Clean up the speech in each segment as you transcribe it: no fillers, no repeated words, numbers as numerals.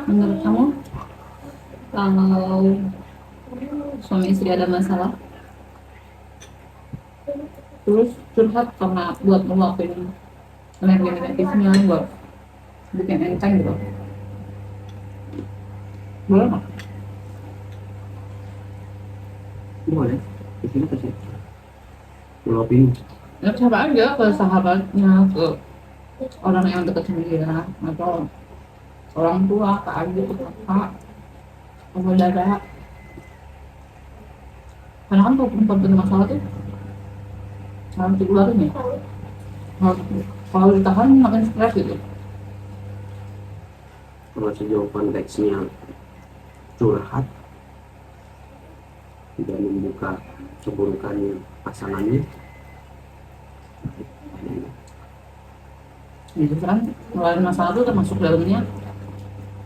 Menurut kamu, kalau suami istri ada masalah, terus curhat karena buat ngeluapin energi negatifnya, buat bikin enteng gitu, boleh nggak? Boleh. Di sini kasih ngelopin. Ya siapa aja, ke sahabatnya, ke orang yang dekat sama dia, atau orang tua, ke adik, ke kakak, ke saudara. Karena kan kalau perempuan punya masalah tuh harus dikeluarin ya, harus, kalau ditahan makin stres gitu. Kalau sejauh konteksnya curhat tidak membuka keburukan pasangannya, Gitu kan, ngeluarin masalah tuh termasuk dalamnya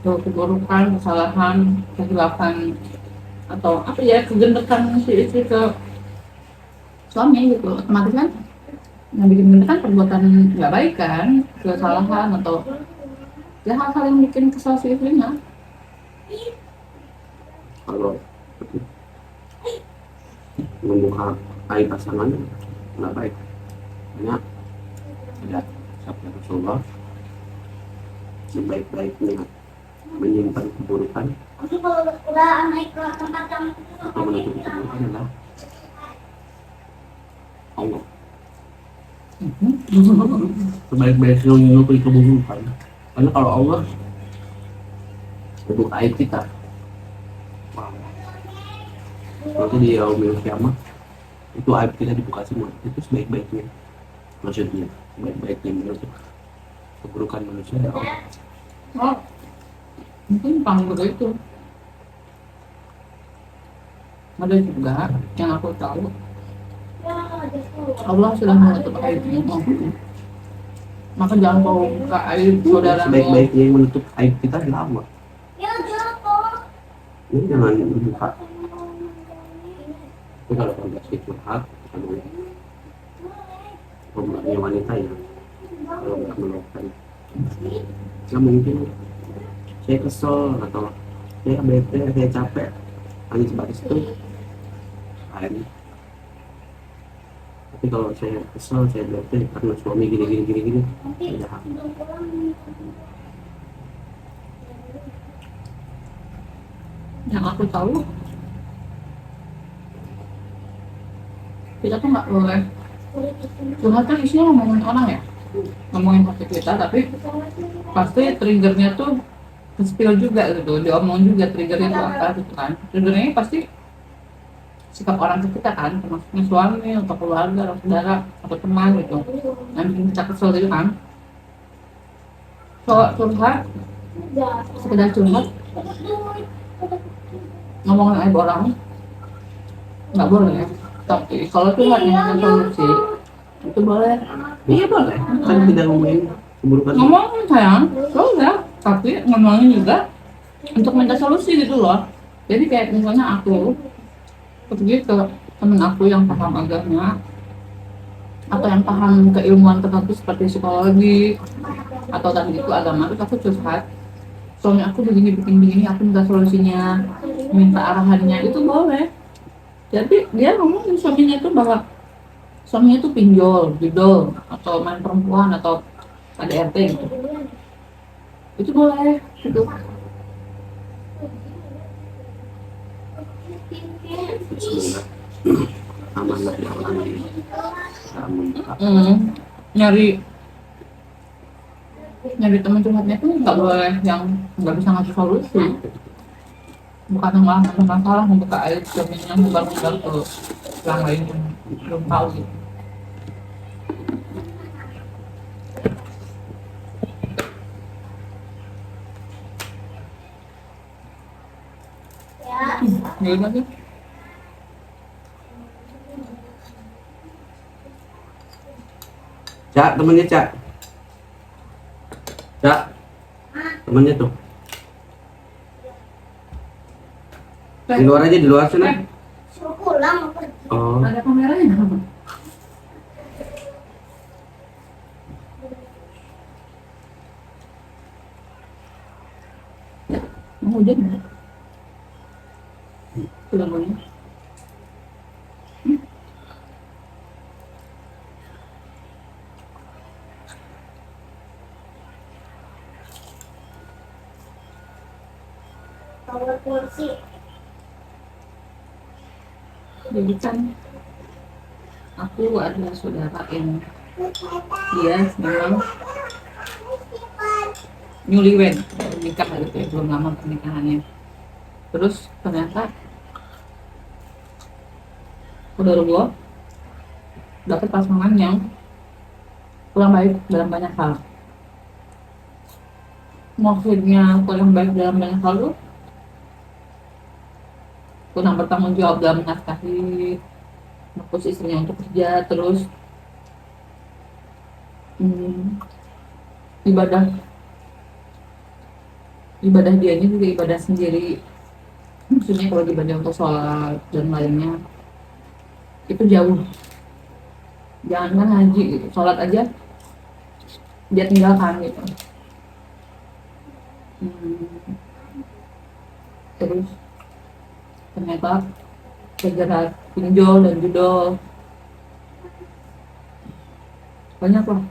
ke keburukan, kesalahan, kehilafan, atau apa ya, kegendekan si istri ke suami gitu. Otomatis kan yang bikin gender kan perbuatan nggak baik kan, kesalahan atau ya hal-hal yang bikin kesal si istrinya. kalau membuka aib pasangan nggak baik. Hanya ada sabda Rasulullah, sebaik-baiknya menyimpan keburukan atau menutupi keburukan adalah Allah. Sebaik-baiknya menutupi keburukan, karena kalau Allah membuka aib kita, wow, nanti di yaumil kiamah itu aib kita dibuka semua. Itu sebaik-baiknya, maksudnya sebaik-baiknya menutup keburukan manusia ya Allah. Oh, mungkin panggung itu ada juga yang aku tahu, Allah sudah menutup aibmu, maka jangan kau buka aib saudaramu. Sebaik-baiknya yang menutup aib kita adalah Allah. Ini jangan dibuka. Itu kalau konteks curhat, pembelanya wanita ya, kalau nggak melakukan, nggak mungkin saya kesel atau saya bete, saya capek, hanya sebatas itu lain. Tapi kalau saya kesel, saya bete karena suami gini, ya Yang aku tahu, kita tuh nggak boleh curhat kan isinya ngomongin orang ya, ngomongin hati kita, tapi pasti triggernya tuh ke-spill juga gitu, diomong juga triggernya tuh apa gitu kan. Triggernya pasti sikap orang ke kita kan, termasuknya suami atau keluarga atau saudara atau teman gitu, yang bikin kita kesel gitu kan. Soal curhat, sekedar curhat, ngomongin aib orang nggak boleh ya. Tapi kalau curhat yang solusi itu boleh. iya boleh. Kan tidak ngomongin keburukan. Ngomongin sayang, boleh. Tapi ngomongin juga untuk minta solusi gitu loh. Jadi kayak misalnya aku pergi ke temen aku yang paham agama atau yang paham keilmuan tertentu seperti psikologi atau tadi itu agama, terus aku curhat, suami aku begini, aku minta solusinya, minta arahannya, itu boleh. Jadi dia ngomongin suaminya itu bahwa suaminya itu pinjol, judol, atau main perempuan atau ADRT gitu, itu boleh gitu. Semoga amanah ya orang yang membuka. nyari teman curhatnya tuh nggak boleh yang nggak bisa ngasih solusi, bukan yang malah nambah masalah, membuka air suaminya, membar ke yang lainnya belum tahu gitu. Gimana sih? Cak, temennya Cak. Cak, temennya tuh. Di luar aja, di luar sana. Suruh pulang. Oh, Ada kameranya. hujan ya? Tulangnya. Power kursi. Jadi kan aku adalah saudara yang dia memang newlywed, baru nikah gitu ya, belum lama pernikahannya. Terus ternyata saudara gue dapet pasangan yang kurang baik dalam banyak hal. Maksudnya kurang baik dalam banyak hal tuh kurang bertanggung jawab dalam menafkahi, ngurus istrinya untuk kerja, terus ibadah dia ini juga ibadah sendiri. Maksudnya kalau ibadah untuk sholat dan lainnya itu jauh. Jangan haji gitu, sholat aja dia tinggalkan gitu. Terus ternyata terjerat pinjol dan judol banyak lah.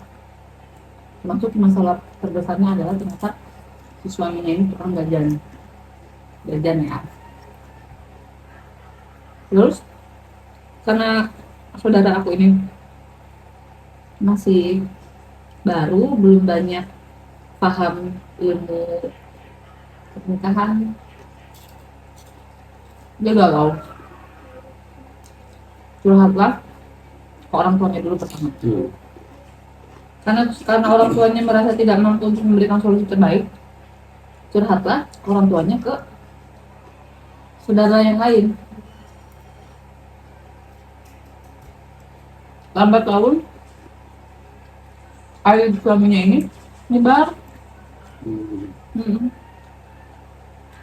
Termasuk masalah terbesarnya adalah ternyata si suaminya ini tukang jajan ya. Terus karena saudara aku ini masih baru, belum banyak paham ilmu pernikahan, dia galau. Curhatlah ke orang tuanya dulu pertama. Karena orang tuanya merasa tidak mampu untuk memberikan solusi terbaik, curhatlah orang tuanya ke saudara yang lain. Lambat laun air suaminya ini nyebar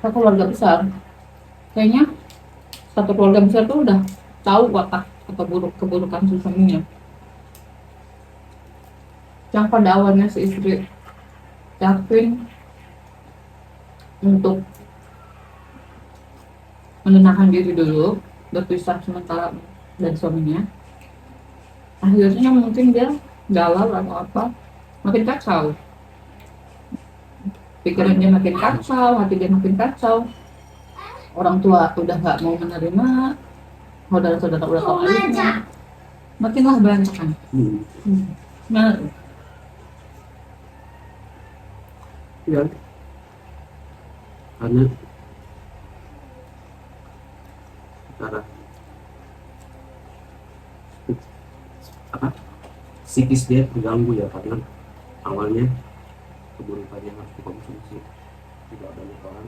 ke keluarga besar. Kayaknya satu keluarga besar tuh udah tahu watak atau keburukan si suaminya. Yang pada awalnya si istri yakin untuk menenangkan diri dulu, berpisah sementara dari suaminya, akhirnya mungkin dia galau atau apa, makin kacau. Pikiran dia makin kacau, hati dia makin kacau. Orang tua udah gak mau menerima, saudara-saudara udah tahu aibnya, makinlah berantakan. Gimana tuh? Ya, karena secara psikis dia terganggu ya, karena awalnya keburukannya harus dikonsumsi tidak banyak orang,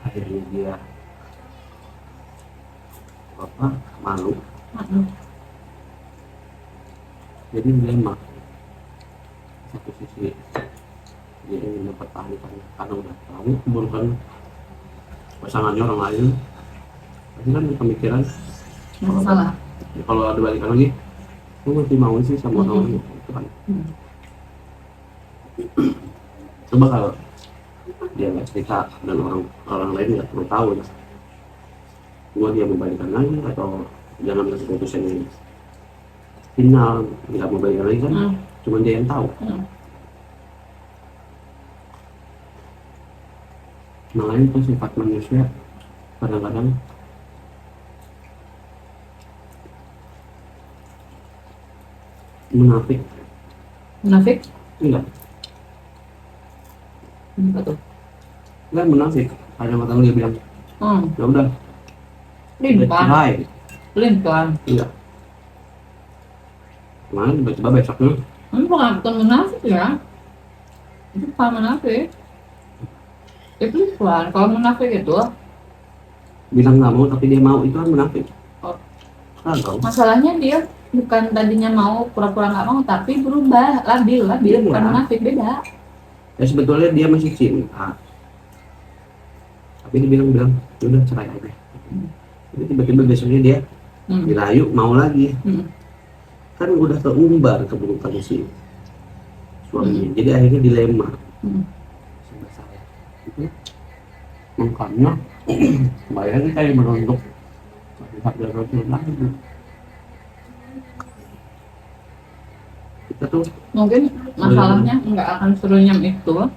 akhirnya dia malu, jadi dilema. Satu sisi dia ingin mempertahankan karena udah tahu keburukan pasangannya orang lain, pasti kan pemikiran Salah. kalau ada balikan lagi, lu masih mau sih sama orang lain gitu kan. Coba kalau dia nggak cerita dan orang lain nggak perlu tahu ya, gua dia mau balikan lagi atau dalam keputusan ini final nggak mau balikan lagi kan, cuma dia yang tahu. Makanya itu sifat manusia kadang-kadang munafik. Enggak. Apa tuh? Enggak munafik. Kadang-kadang dia bilang, ya udah, Pelan. Iya. Kemarin tiba-tiba besoknya. Bukan munafik ya. Itu bukan munafik. Itu pelan. Kalau munafik itu bilang nggak mau tapi dia mau, itu kan munafik. Masalahnya dia bukan tadinya mau, pura-pura nggak mau, tapi berubah, labil bukan munafik, beda. Ya sebetulnya dia masih cinta, tapi dia bilang udah cerai aja. Jadi tiba-tiba besoknya dia dirayu mau lagi. Kan udah keumbar keburukan si suaminya, jadi akhirnya dilema. Sama saya itu makanya bayangin kayak menunduk sabda Rasulullah itu. Kita tuh Mungkin masalahnya nggak akan serunyam itu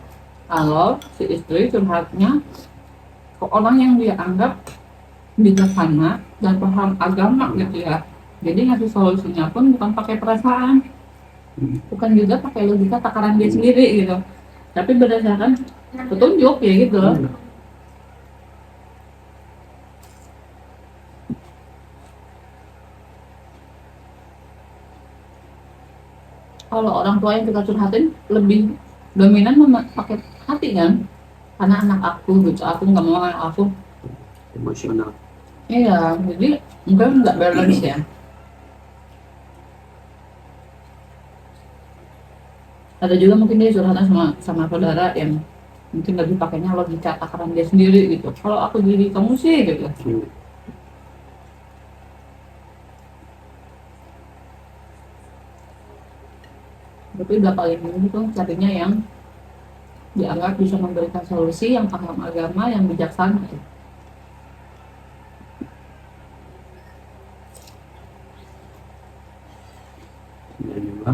kalau si istri curhatnya ke orang yang dia anggap bijaksana dan paham agama gitu ya. Jadi ngasih solusinya pun bukan pakai perasaan, bukan juga pakai logika takaran dia sendiri gitu, tapi berdasarkan petunjuk ya gitu. Kalau orang tua yang kita curhatin lebih dominan pakai hati kan, karena anak aku gitu, aku nggak mau anak aku. emosional. Iya, jadi mungkin nggak balance ya. Ada juga mungkin dia curhatan sama saudara yang mungkin lebih pakainya logika takaran dia sendiri gitu. Kalau aku jadi kamu sih gitu. Tapi udah paling ini tuh carinya yang dianggap bisa memberikan solusi, yang paham agama, yang bijaksana. Dan juga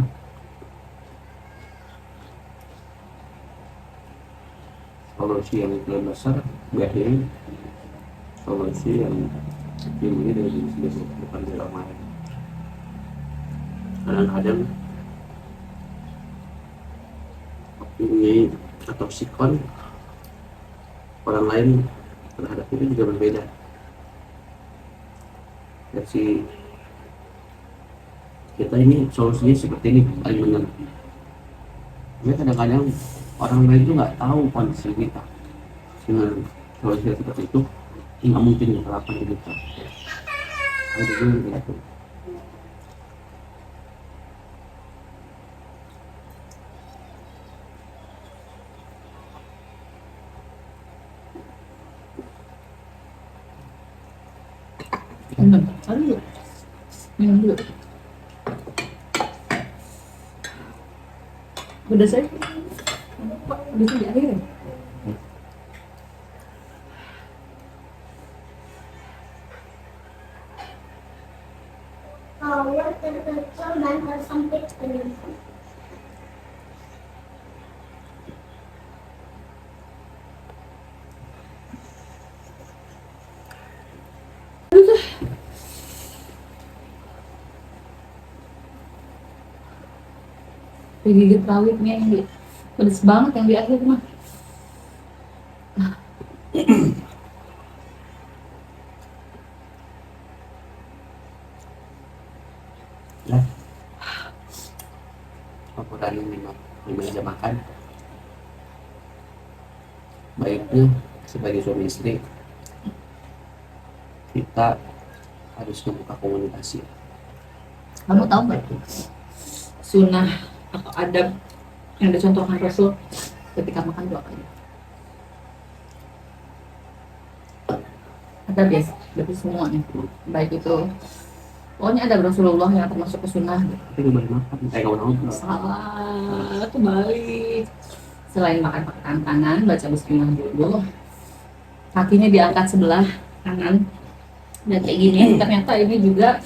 solusi yang lebih besar biasanya solusi yang dimulai dari diri sendiri, bukan dari orang lain. Kadang-kadang opini atau sikon orang lain terhadap itu juga berbeda. Versi kita ini solusinya seperti ini paling benar. Tapi kadang-kadang orang lain itu nggak tahu kondisi kita dengan solusi seperti itu, nggak mungkin diterapkan di kita. Ada juga gitu. Aduh, minum dulu. Udah saya, udah di akhir. Man har samtidigt en Digigit rawitnya yang pedes banget yang di akhir mah. Ya, ukuran di meja makan baiknya sebagai suami istri kita harus membuka komunikasi. Kamu tahu nggak sunnah atau adab yang dicontohkan Rasul ketika makan dua kali? Adab ya, dari semuanya. Baik itu, pokoknya ada Rasulullah yang termasuk ke sunnah. Tapi nggak boleh makan, nggak mau. Salah, kembali. Selain makan pakai kanan, baca bismillah dulu. Kakinya diangkat sebelah kanan. Dan kayak gini, ternyata ini juga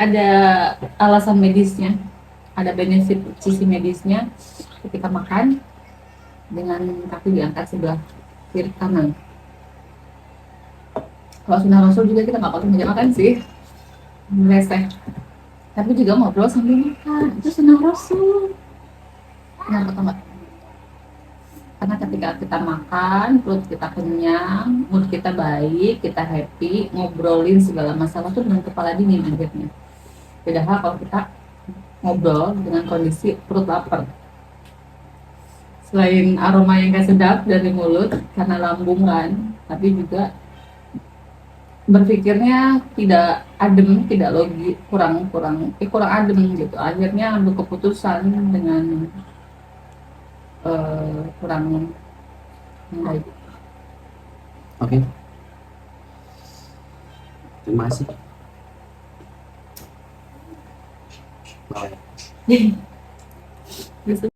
ada alasan medisnya, ada benefit sisi medisnya ketika makan dengan kaki diangkat sebelah kiri kanan. Kalau sunnah Rasul juga kita nggak pakai meja makan sih, reseh. Tapi juga ngobrol sambil makan, itu sunnah Rasul. Kenapa atau enggak? Karena ketika kita makan, perut kita kenyang, mood kita baik, kita happy, ngobrolin segala masalah tuh dengan kepala dingin akhirnya. Beda hal kalau kita ngobrol dengan kondisi perut lapar. Selain aroma yang gak sedap dari mulut karena lambung kan, tapi juga berpikirnya tidak adem, tidak logis, kurang adem gitu. Akhirnya ambil keputusan dengan kurang baik. Oke. Terima kasih. Bye.